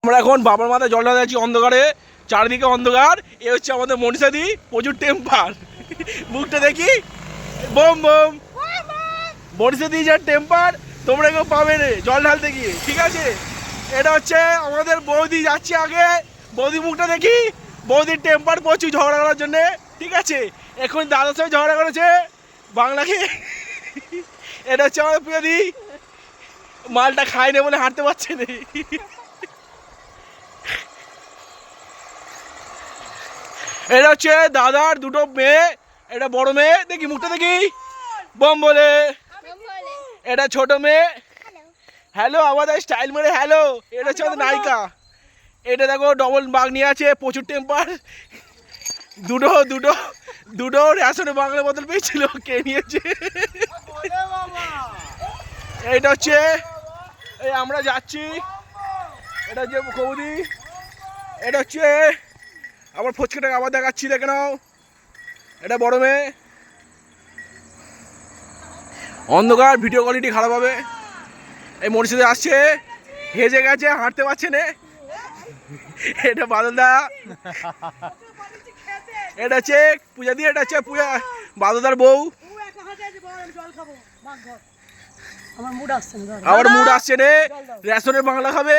আমরা এখন বাবার মাথায় জল ঢালতে যাচ্ছি অন্ধকারে, চারিদিকে অন্ধকার। এ হচ্ছে আমাদের মনীষাদি, প্রচুর টেম্পার। মুখটা দেখি, বোম বোম। মনীষাদি যার টেম্পার তোমরা কেউ পাবে রে জল ঢালতে গিয়ে, ঠিক আছে? এটা হচ্ছে আমাদের বৌদি যাচ্ছে আগে, বৌদি মুখটা দেখি। বৌদির টেম্পার প্রচুর ঝগড়া করার জন্যে, ঠিক আছে? এখন দাদার সঙ্গে ঝগড়া করেছে বাংলাকে। এটা হচ্ছে আমাদের প্রিয়দি, মালটা খায় না বলে হাঁটতে পারছে না। এটা হচ্ছে দাদার দুটো মেয়ে, এটা বড় মেয়ে, দেখি মুখটা দেখি, বম বলে। এটা ছোট মেয়ে, হ্যালো আমাদের স্টাইল মেরে হ্যালো। এটা হচ্ছে আমাদের নায়িকা। এটা দেখো ডবল বাঘ নিয়ে আছে, প্রচুর টেম্পার। দুটো দুটো দুটো রেশনে বাংলা বদল পেয়েছিল, কে নিয়েছে? এইটা হচ্ছে এই আমরা যাচ্ছি, এটা হচ্ছে কৌদি। এটা হচ্ছে আমার ফচকেটাকে আবার দেখাচ্ছি, দেখে নাও। এটা বড় মেয়ে। অন্ধকার, ভিডিও কোয়ালিটি খারাপ হবে। এই মনীষাদি আসছে, হেজে গেছে, হাঁটতে পারছে না। এটা বাদলদা। এটা হচ্ছে পূজা দিয়ে, এটা হচ্ছে পূজা বাদলদার বউ। আমার মুড আসছে রে, রেশনের বাংলা খাবে।